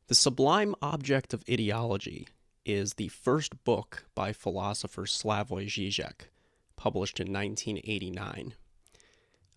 The Sublime Object of Ideology is the first book by philosopher Slavoj Zizek, published in 1989.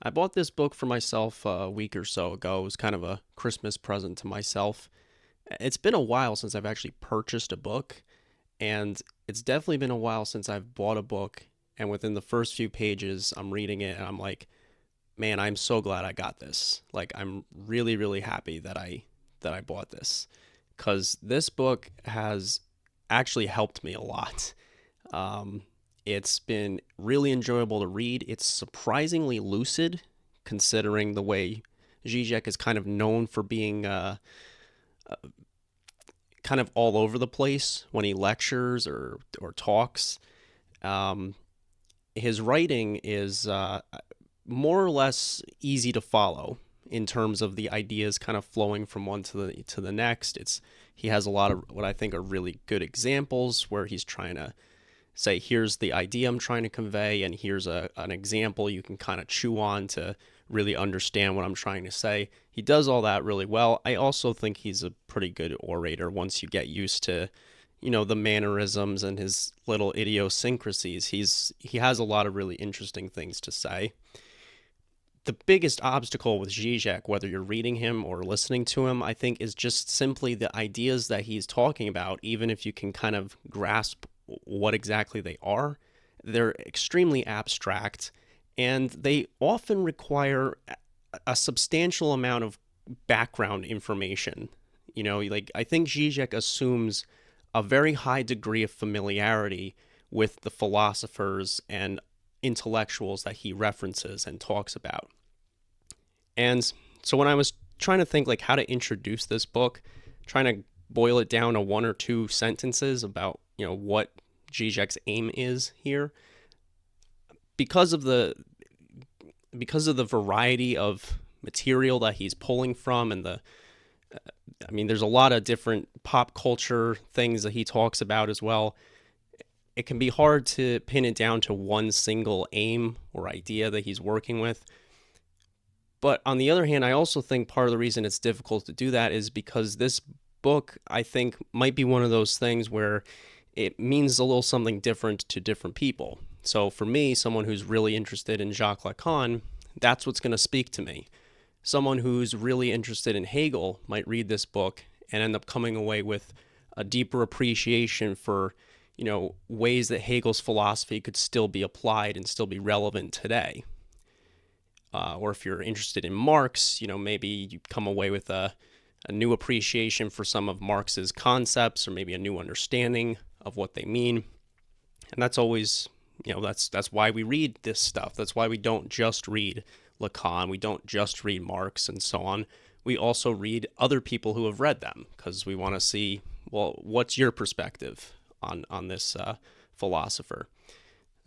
I bought this book for myself a week or so ago. It was kind of a Christmas present to myself. It's been a while since I've actually purchased a book, and it's definitely been a while since I've bought a book. And within the first few pages, I'm reading it and I'm like, man, I'm so glad I got this. Like, I'm really, really happy that I bought this because this book has actually helped me a lot. Um, it's been really enjoyable to read. It's surprisingly lucid, considering the way Zizek is kind of known for being kind of all over the place when he lectures or talks. Um, his writing is more or less easy to follow in terms of the ideas kind of flowing from one to the next. He has a lot of what I think are really good examples where he's trying to say, here's the idea I'm trying to convey, and here's an example you can kind of chew on to really understand what I'm trying to say. He does all that really well. I also think he's a pretty good orator once you get used to, the mannerisms and his little idiosyncrasies. He has a lot of really interesting things to say. The biggest obstacle with Zizek, whether you're reading him or listening to him, I think is just simply the ideas that he's talking about, even if you can kind of grasp what exactly they are. They're extremely abstract, and they often require a substantial amount of background information. Like I think Zizek assumes a very high degree of familiarity with the philosophers and intellectuals that he references and talks about. And so when I was trying to think like how to introduce this book, trying to boil it down to one or two sentences about, what Zizek's aim is here, because of the variety of material that he's pulling from and there's a lot of different pop culture things that he talks about as well. It can be hard to pin it down to one single aim or idea that he's working with. But on the other hand, I also think part of the reason it's difficult to do that is because this book, I think, might be one of those things where it means a little something different to different people. So for me, someone who's really interested in Jacques Lacan, that's what's going to speak to me. Someone who's really interested in Hegel might read this book and end up coming away with a deeper appreciation for, ways that Hegel's philosophy could still be applied and still be relevant today. Or if you're interested in Marx, maybe you come away with a new appreciation for some of Marx's concepts, or maybe a new understanding of what they mean. And that's always, that's why we read this stuff. That's why we don't just read Lacan. We don't just read Marx and so on. We also read other people who have read them because we want to see, well, what's your perspective on this philosopher?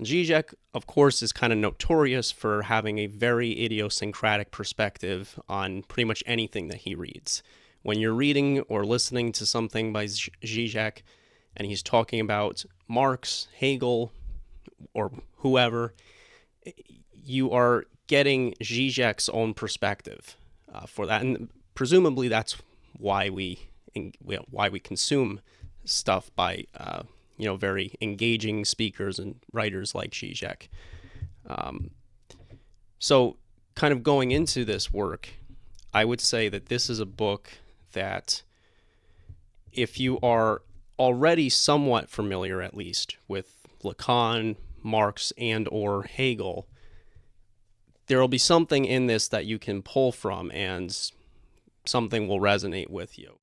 Zizek, of course, is kind of notorious for having a very idiosyncratic perspective on pretty much anything that he reads. When you're reading or listening to something by Zizek and he's talking about Marx, Hegel, or whoever, you are getting Zizek's own perspective for that. And presumably that's why we consume stuff by very engaging speakers and writers like Zizek. So kind of going into this work, I would say that this is a book that if you are already somewhat familiar, at least, with Lacan, Marx, and or Hegel, there will be something in this that you can pull from and something will resonate with you.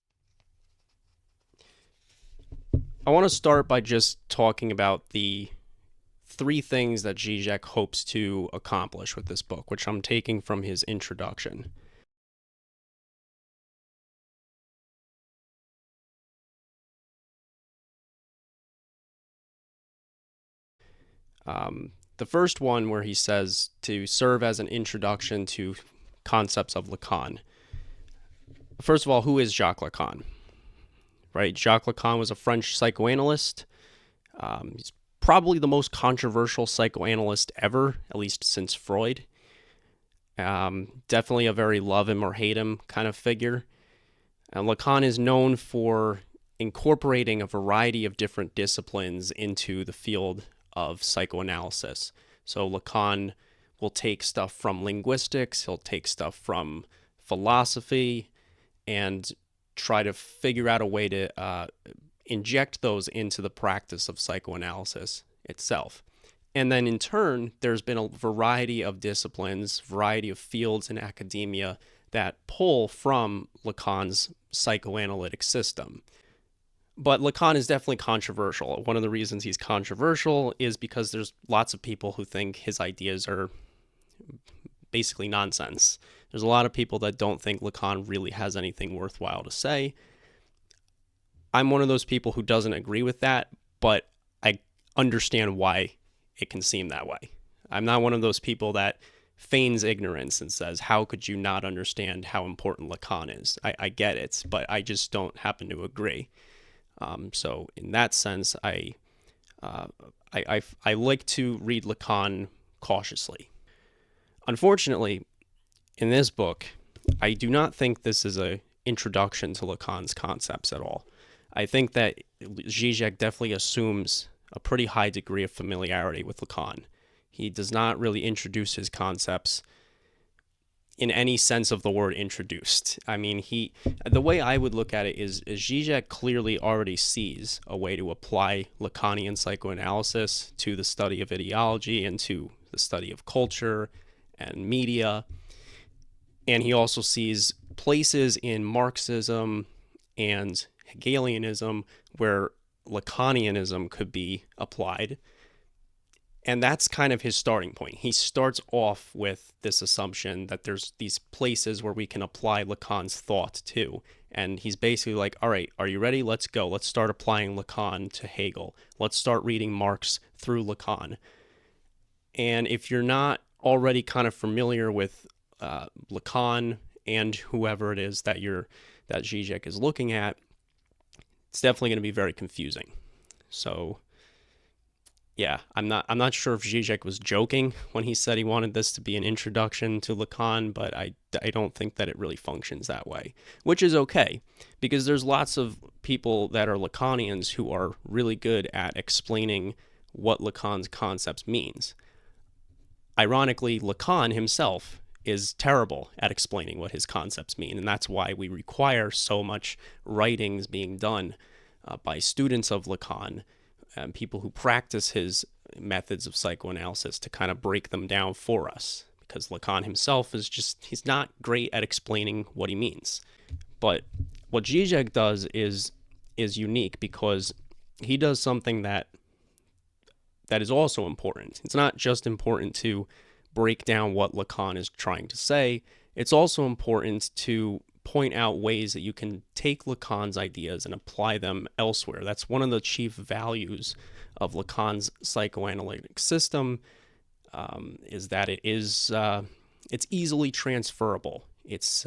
I want to start by just talking about the three things that Zizek hopes to accomplish with this book, which I'm taking from his introduction. The first one where he says to serve as an introduction to concepts of Lacan. First of all, who is Jacques Lacan? Right, Jacques Lacan was a French psychoanalyst. He's probably the most controversial psychoanalyst ever, at least since Freud. Definitely a very love him or hate him kind of figure. And Lacan is known for incorporating a variety of different disciplines into the field of psychoanalysis. So Lacan will take stuff from linguistics, he'll take stuff from philosophy, and try to figure out a way to inject those into the practice of psychoanalysis itself. And then in turn, there's been a variety of disciplines, variety of fields in academia that pull from Lacan's psychoanalytic system. But Lacan is definitely controversial. One of the reasons he's controversial is because there's lots of people who think his ideas are basically nonsense. There's a lot of people that don't think Lacan really has anything worthwhile to say. I'm one of those people who doesn't agree with that, but I understand why it can seem that way. I'm not one of those people that feigns ignorance and says, how could you not understand how important Lacan is? I get it, but I just don't happen to agree. So in that sense, I like to read Lacan cautiously. Unfortunately, in this book, I do not think this is an introduction to Lacan's concepts at all. I think that Zizek definitely assumes a pretty high degree of familiarity with Lacan. He does not really introduce his concepts in any sense of the word introduced. I mean, the way I would look at it is Zizek clearly already sees a way to apply Lacanian psychoanalysis to the study of ideology and to the study of culture and media. And he also sees places in Marxism and Hegelianism where Lacanianism could be applied. And that's kind of his starting point. He starts off with this assumption that there's these places where we can apply Lacan's thought to. And he's basically like, all right, are you ready? Let's go. Let's start applying Lacan to Hegel. Let's start reading Marx through Lacan. And if you're not already kind of familiar with Lacan and whoever it is that Zizek is looking at, it's definitely going to be very confusing. So yeah, I'm not sure if Zizek was joking when he said he wanted this to be an introduction to Lacan, but I don't think that it really functions that way, which is okay, because there's lots of people that are Lacanians who are really good at explaining what Lacan's concepts means. Ironically, Lacan himself is terrible at explaining what his concepts mean, and that's why we require so much writings being done by students of Lacan, people who practice his methods of psychoanalysis to kind of break them down for us, because Lacan himself he's not great at explaining what he means. But what Zizek does is unique because he does something that is also important. It's not just important to break down what Lacan is trying to say, it's also important to point out ways that you can take Lacan's ideas and apply them elsewhere. That's one of the chief values of Lacan's psychoanalytic system, is that it's easily transferable. It's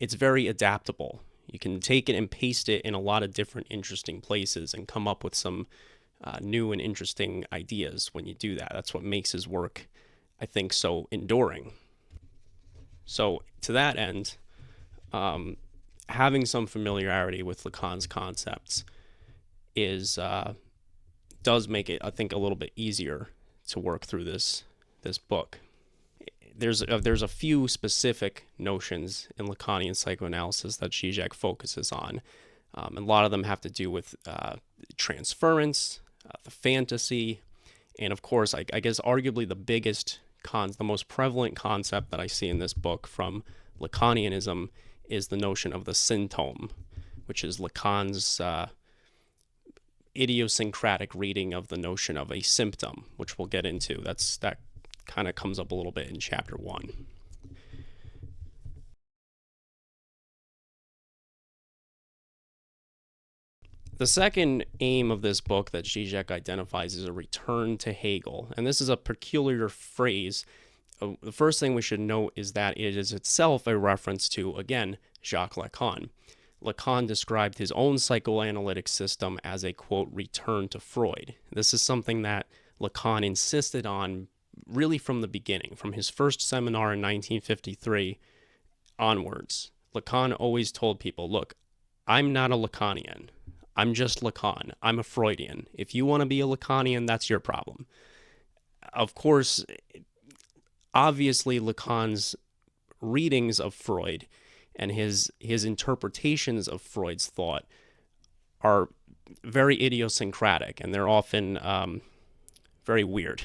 very adaptable. You can take it and paste it in a lot of different interesting places and come up with some new and interesting ideas when you do that. That's what makes his work, I think, so enduring. So to that end, having some familiarity with Lacan's concepts does make it, I think, a little bit easier to work through this book. There's a few specific notions in Lacanian psychoanalysis that Zizek focuses on. A lot of them have to do with transference, the fantasy, and of course, I guess arguably the most prevalent concept that I see in this book from Lacanianism is the notion of the symptom, which is Lacan's idiosyncratic reading of the notion of a symptom, which we'll get into. That kind of comes up a little bit in chapter 1. The second aim of this book that Zizek identifies is a return to Hegel, and this is a peculiar phrase. The first thing we should note is that it is itself a reference to, again, Jacques Lacan. Lacan described his own psychoanalytic system as a, quote, return to Freud. This is something that Lacan insisted on really from the beginning, from his first seminar in 1953 onwards. Lacan always told people, look, I'm not a Lacanian. I'm just Lacan. I'm a Freudian. If you want to be a Lacanian, that's your problem. Of course, obviously, Lacan's readings of Freud and his interpretations of Freud's thought are very idiosyncratic, and they're often very weird.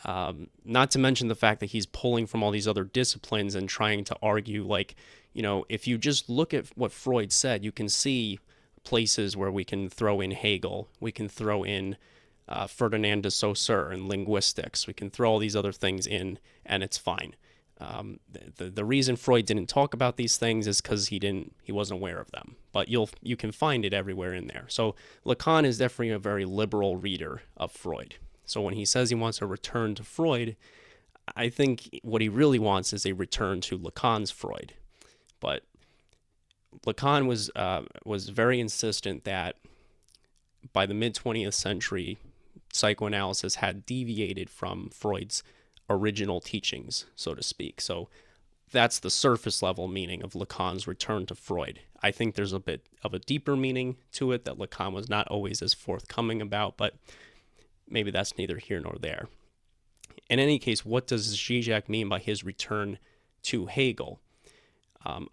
Not to mention the fact that he's pulling from all these other disciplines and trying to argue, like, if you just look at what Freud said, you can see places where we can throw in Hegel, we can throw in Ferdinand de Saussure and linguistics, we can throw all these other things in, and it's fine. The reason Freud didn't talk about these things is because he wasn't aware of them, but you can find it everywhere in there. So Lacan is definitely a very liberal reader of Freud. So when he says he wants a return to Freud, I think what he really wants is a return to Lacan's Freud. But Lacan was very insistent that by the mid-20th century, psychoanalysis had deviated from Freud's original teachings, so to speak. So that's the surface level meaning of Lacan's return to Freud. I think there's a bit of a deeper meaning to it that Lacan was not always as forthcoming about, but maybe that's neither here nor there. In any case, what does Zizek mean by his return to Hegel?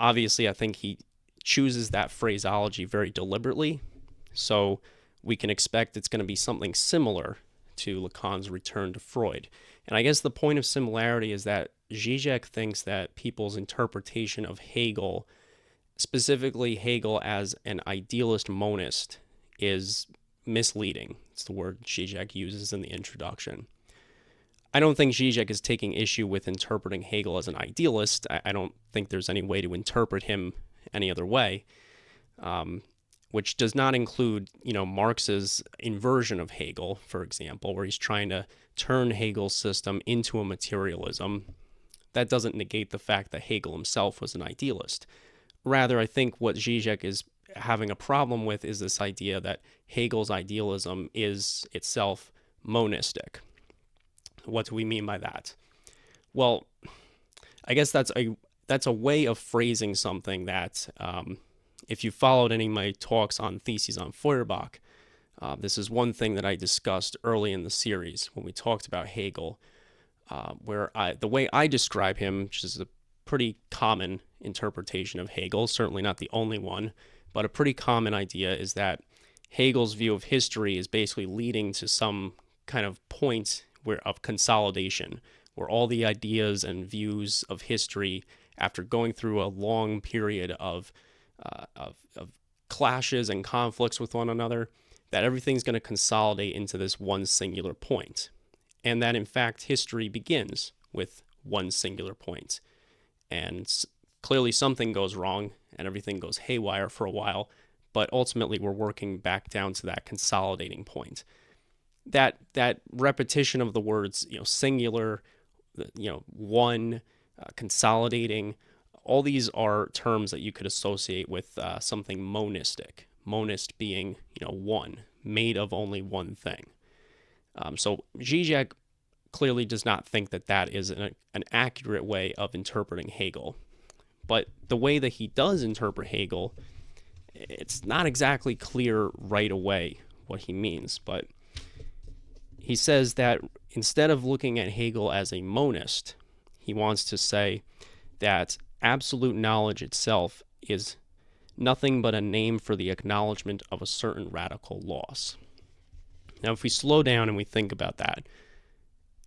Obviously, I think he chooses that phraseology very deliberately, so we can expect it's going to be something similar to Lacan's return to Freud. And I guess the point of similarity is that Zizek thinks that people's interpretation of Hegel, specifically Hegel as an idealist monist, is misleading. It's the word Zizek uses in the introduction. I don't think Zizek is taking issue with interpreting Hegel as an idealist. I don't think there's any way to interpret him any other way, which does not include, Marx's inversion of Hegel, for example, where he's trying to turn Hegel's system into a materialism. That doesn't negate the fact that Hegel himself was an idealist. Rather, I think what Zizek is having a problem with is this idea that Hegel's idealism is itself monistic. What do we mean by that? Well, I guess that's a way of phrasing something that, if you followed any of my talks on Theses on Feuerbach, this is one thing that I discussed early in the series when we talked about Hegel, where the way I describe him, which is a pretty common interpretation of Hegel, certainly not the only one, but a pretty common idea is that Hegel's view of history is basically leading to some kind of point of consolidation, where all the ideas and views of history, after going through a long period of clashes and conflicts with one another, that everything's going to consolidate into this one singular point. And that, in fact, history begins with one singular point. And clearly something goes wrong and everything goes haywire for a while, but ultimately we're working back down to that consolidating point. That repetition of the words, singular, one, consolidating, all these are terms that you could associate with something monistic. Monist being, one, made of only one thing. So Zizek clearly does not think that that is an accurate way of interpreting Hegel. But the way that he does interpret Hegel, it's not exactly clear right away what he means, but he says that instead of looking at Hegel as a monist, he wants to say that absolute knowledge itself is nothing but a name for the acknowledgement of a certain radical loss. Now, if we slow down and we think about that,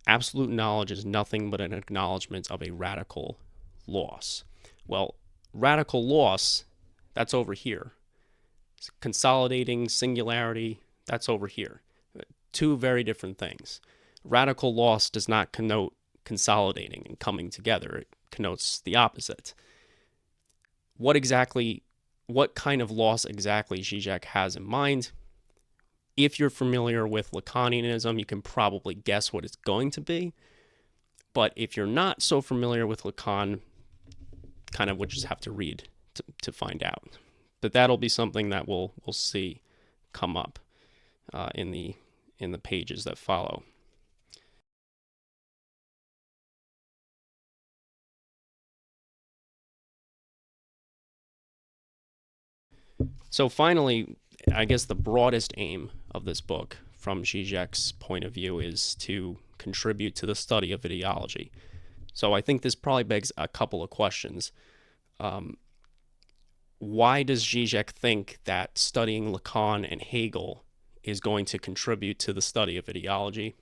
absolute knowledge is nothing but an acknowledgement of a radical loss. Well, radical loss, that's over here. Consolidating, singularity, that's over here. Two very different things. Radical loss does not connote consolidating and coming together. It connotes the opposite. What kind of loss exactly Zizek has in mind? If you're familiar with Lacanianism, you can probably guess what it's going to be. But if you're not so familiar with Lacan, kind of would just have to read to find out. But that'll be something that we'll see come up in the pages that follow. So finally, I guess the broadest aim of this book from Zizek's point of view is to contribute to the study of ideology. So I think this probably begs a couple of questions. Why does Zizek think that studying Lacan and Hegel is going to contribute to the study of ideology?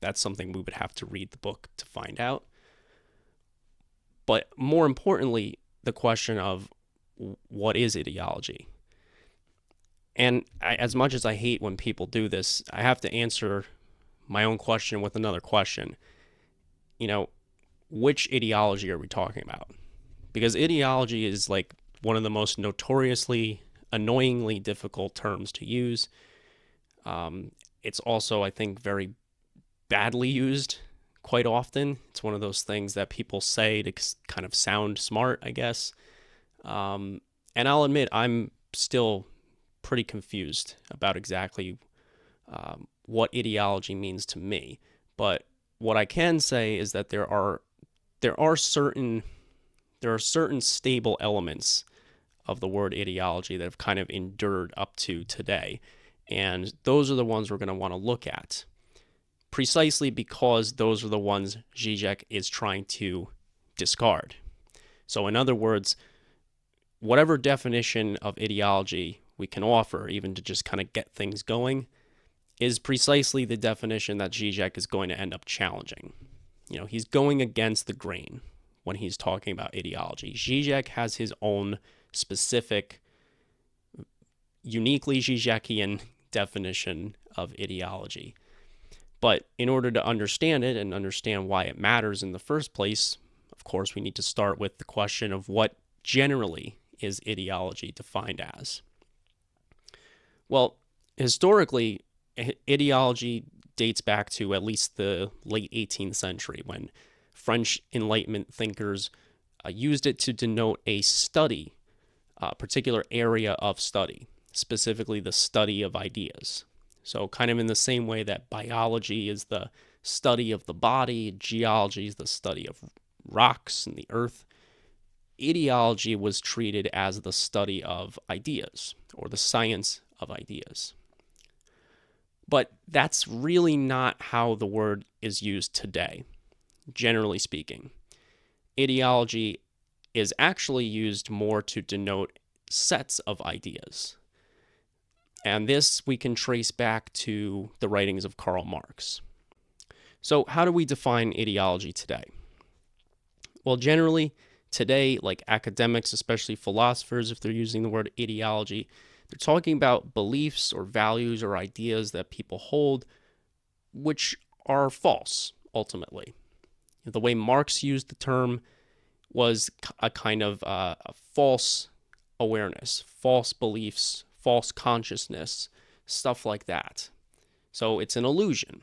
That's something we would have to read the book to find out. But more importantly, the question of what is ideology? And as much as I hate when people do this, I have to answer my own question with another question. Which ideology are we talking about? Because ideology is like one of the most notoriously, annoyingly difficult terms to use. It's also, I think, very badly used quite often. It's one of those things that people say to kind of sound smart, I guess. And I'll admit, I'm still pretty confused about exactly what ideology means to me. But what I can say is that there are certain stable elements of the word ideology that have kind of endured up to today. And those are the ones we're going to want to look at, precisely because those are the ones Zizek is trying to discard. So in other words, whatever definition of ideology we can offer, even to just kind of get things going, is precisely the definition that Zizek is going to end up challenging. He's going against the grain when he's talking about ideology. Zizek has his own specific, uniquely Zizekian definition of ideology. But in order to understand it and understand why it matters in the first place, of course, we need to start with the question of what generally is ideology defined as. Well, historically, ideology dates back to at least the late 18th century, when French Enlightenment thinkers used it to denote a study, a particular area of study, specifically the study of ideas. So kind of in the same way that biology is the study of the body, geology is the study of rocks and the earth, ideology was treated as the study of ideas, or the science of ideas. But that's really not how the word is used today, generally speaking. Ideology is actually used more to denote sets of ideas. And this we can trace back to the writings of Karl Marx. So how do we define ideology today? Well, generally, today, like academics, especially philosophers, if they're using the word ideology, they're talking about beliefs or values or ideas that people hold, which are false, ultimately. The way Marx used the term was a kind of a false awareness, false beliefs, false consciousness, stuff like that. So it's an illusion.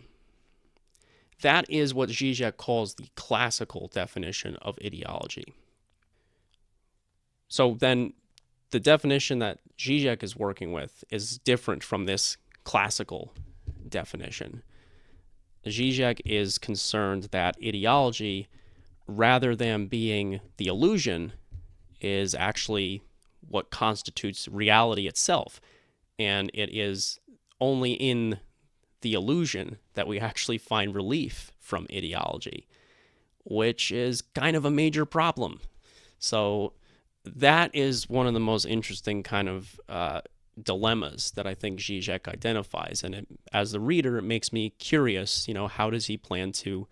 That is what Zizek calls the classical definition of ideology. So then the definition that Zizek is working with is different from this classical definition. Zizek is concerned that ideology, rather than being the illusion, is actually what constitutes reality itself. And it is only in the illusion that we actually find relief from ideology, which is kind of a major problem. So that is one of the most interesting kind of dilemmas that I think Zizek identifies. And as the reader, it makes me curious, how does he plan to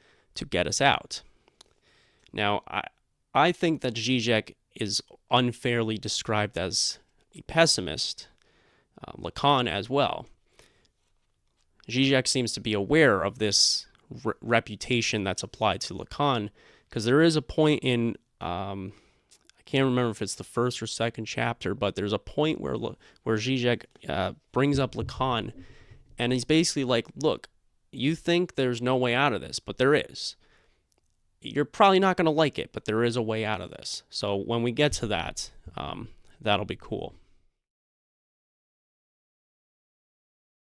get us out? Now, I think that Zizek is unfairly described as a pessimist, Lacan as well. Zizek seems to be aware of this reputation that's applied to Lacan, because there is a point in, I can't remember if it's the first or second chapter, but there's a point where Zizek brings up Lacan, and he's basically like, look, you think there's no way out of this, but there is. You're probably not going to like it, but there is a way out of this. So when we get to that, that'll be cool.